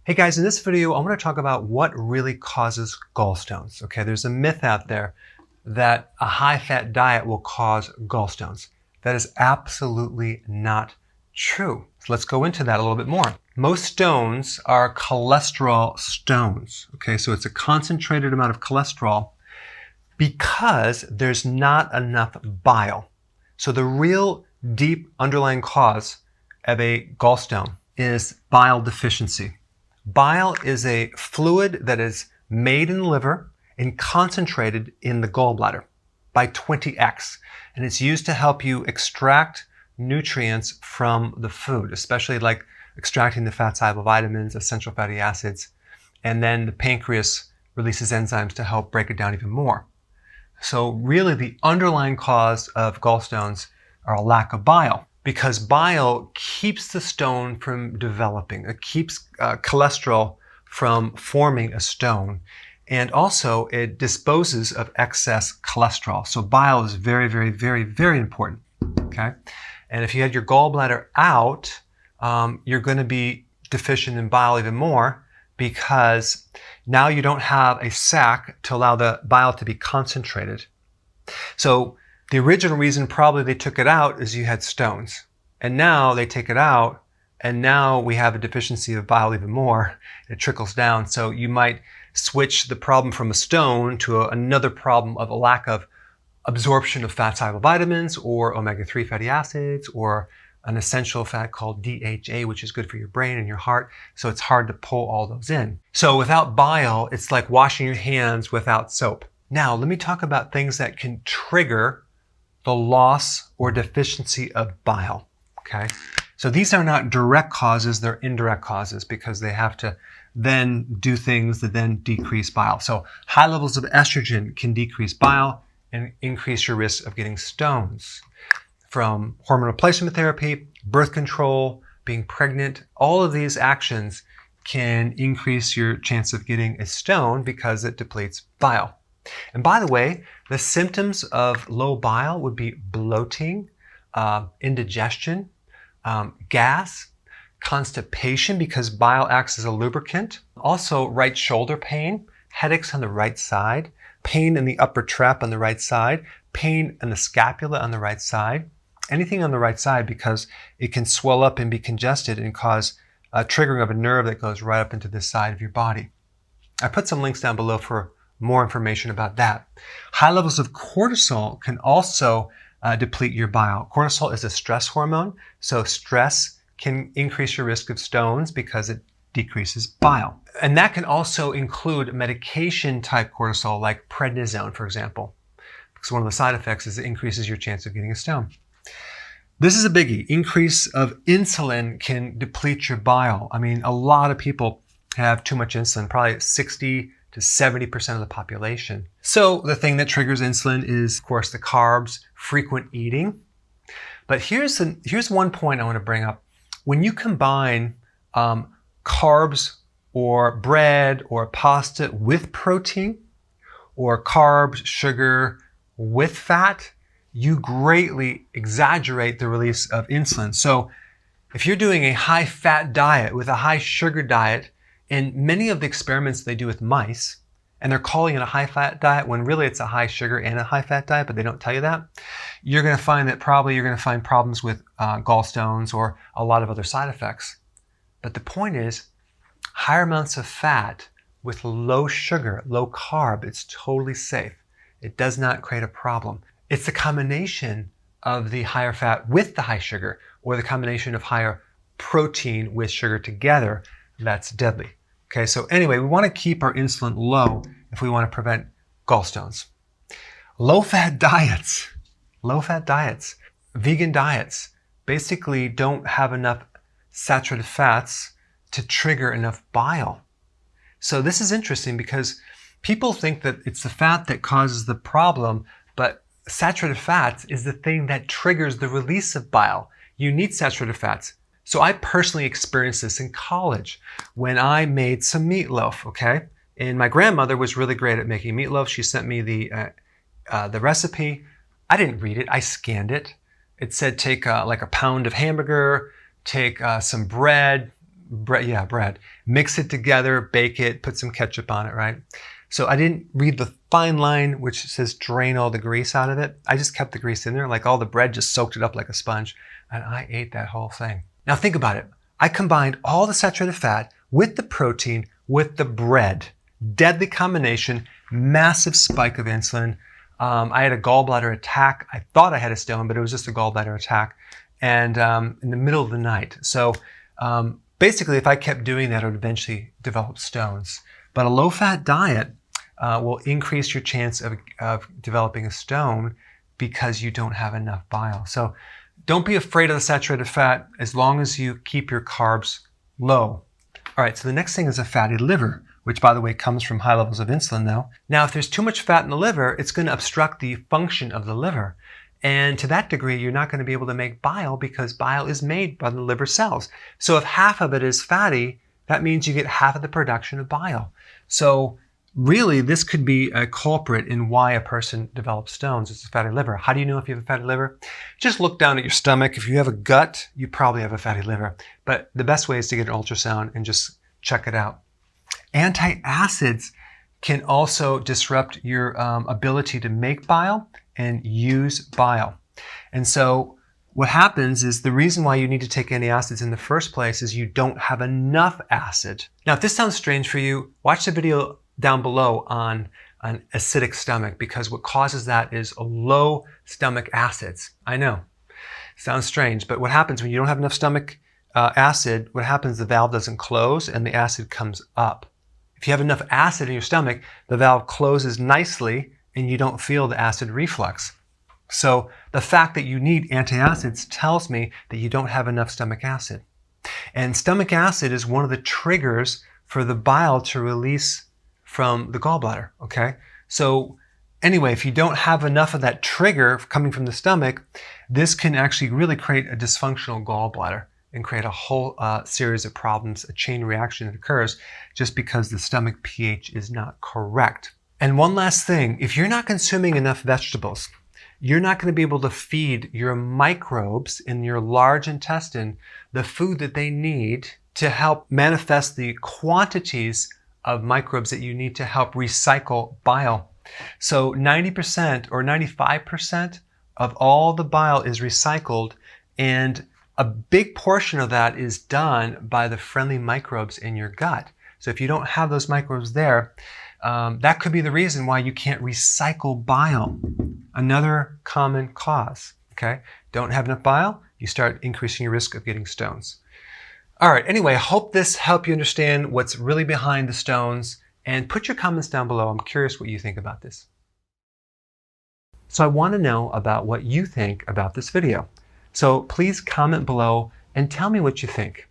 Hey guys, in this video, I want to talk about what really causes gallstones. Okay, there's a myth out there that a high-fat diet will cause gallstones. That is absolutely not true. So let's go into that a little bit more. Most stones are cholesterol stones. Okay, so it's a concentrated amount of cholesterol because there's not enough bile. So the real deep underlying cause of a gallstone is bile deficiency. Bile is a fluid that is made in the liver and concentrated in the gallbladder by 20x. And it's used to help you extract nutrients from the food, especially like extracting the fat-soluble vitamins, essential fatty acids, and then the pancreas releases enzymes to help break it down even more. So really the underlying cause of gallstones are a lack of bile, because bile keeps the stone from developing. It keeps cholesterol from forming a stone. And also it disposes of excess cholesterol. So bile is very, very, very, very important. Okay. And if you had your gallbladder out, you're going to be deficient in bile even more, because now you don't have a sac to allow the bile to be concentrated. So the original reason probably they took it out is you had stones. And now they take it out, and now we have a deficiency of bile even more. It trickles down. So you might switch the problem from a stone to another problem of a lack of absorption of fat-soluble vitamins or omega-3 fatty acids or an essential fat called DHA, which is good for your brain and your heart. So it's hard to pull all those in. So without bile, it's like washing your hands without soap. Now, let me talk about things that can trigger the loss or deficiency of bile. Okay, so these are not direct causes, they're indirect causes, because they have to then do things that then decrease bile. So high levels of estrogen can decrease bile and increase your risk of getting stones. From hormone replacement therapy, birth control, being pregnant, all of these actions can increase your chance of getting a stone because it depletes bile. And by the way, the symptoms of low bile would be bloating, indigestion, gas, constipation because bile acts as a lubricant, also right shoulder pain, headaches on the right side, pain in the upper trap on the right side, pain in the scapula on the right side, anything on the right side, because it can swell up and be congested and cause a triggering of a nerve that goes right up into this side of your body. I put some links down below for more information about that. High levels of cortisol can also deplete your bile. Cortisol is a stress hormone, so stress can increase your risk of stones because it decreases bile. And that can also include medication type cortisol like prednisone, for example, because one of the side effects is it increases your chance of getting a stone. This is a biggie. Increase of insulin can deplete your bile. I mean, a lot of people have too much insulin, probably 60 to 70% of the population. So the thing that triggers insulin is, of course, the carbs, frequent eating. But here's one point I want to bring up. When you combine carbs or bread or pasta with protein, or carbs, sugar with fat, you greatly exaggerate the release of insulin. So if you're doing a high-fat diet with a high-sugar diet, in many of the experiments they do with mice, and they're calling it a high-fat diet when really it's a high-sugar and a high-fat diet, but they don't tell you that, you're going to find that probably you're going to find problems with gallstones or a lot of other side effects. But the point is, higher amounts of fat with low sugar, low carb, it's totally safe. It does not create a problem. It's the combination of the higher fat with the high sugar, or the combination of higher protein with sugar together, that's deadly. Okay, so anyway, we want to keep our insulin low if we want to prevent gallstones. Low-fat diets, vegan diets basically don't have enough saturated fats to trigger enough bile. So this is interesting because people think that it's the fat that causes the problem, but saturated fats is the thing that triggers the release of bile. You need saturated fats. So I personally experienced this in college when I made some meatloaf, okay? And my grandmother was really great at making meatloaf. She sent me the recipe. I didn't read it, I scanned it. It said take like a pound of hamburger, take some bread, bread. Mix it together, bake it, put some ketchup on it, right? So I didn't read the fine line which says drain all the grease out of it. I just kept the grease in there, like all the bread just soaked it up like a sponge, and I ate that whole thing. Now think about it. I combined all the saturated fat with the protein with the bread. Deadly combination, massive spike of insulin. I had a gallbladder attack. I thought I had a stone, but it was just a gallbladder attack, and in the middle of the night. So basically, if I kept doing that, I would eventually develop stones. But a low-fat diet will increase your chance of developing a stone because you don't have enough bile. So don't be afraid of the saturated fat as long as you keep your carbs low. All right, so the next thing is a fatty liver, which, by the way, comes from high levels of insulin now. Now, if there's too much fat in the liver, it's going to obstruct the function of the liver. And to that degree, you're not going to be able to make bile because bile is made by the liver cells. So if half of it is fatty, that means you get half of the production of bile. So really, this could be a culprit in why a person develops stones. It's a fatty liver. How do you know if you have a fatty liver? Just look down at your stomach. If you have a gut, you probably have a fatty liver. But the best way is to get an ultrasound and just check it out. Antacids can also disrupt your ability to make bile and use bile. And so what happens is the reason why you need to take antacids in the first place is you don't have enough acid. Now, if this sounds strange for you, watch the video down below on an acidic stomach, because what causes that is low stomach acids. I know, sounds strange, but what happens when you don't have enough stomach acid, what happens, the valve doesn't close and the acid comes up. If you have enough acid in your stomach, the valve closes nicely and you don't feel the acid reflux. So the fact that you need antacids tells me that you don't have enough stomach acid. And stomach acid is one of the triggers for the bile to release from the gallbladder, okay? So anyway, if you don't have enough of that trigger coming from the stomach, this can actually really create a dysfunctional gallbladder and create a whole series of problems, a chain reaction that occurs just because the stomach pH is not correct. And one last thing, if you're not consuming enough vegetables, you're not going to be able to feed your microbes in your large intestine the food that they need to help manifest the quantities of microbes that you need to help recycle bile. So 90% or 95% of all the bile is recycled, and a big portion of that is done by the friendly microbes in your gut. So if you don't have those microbes there, that could be the reason why you can't recycle bile. Another common cause, okay? Don't have enough bile, you start increasing your risk of getting stones. All right, anyway, I hope this helped you understand what's really behind the stones, and put your comments down below. I'm curious what you think about this. So I want to know about what you think about this video. So please comment below and tell me what you think.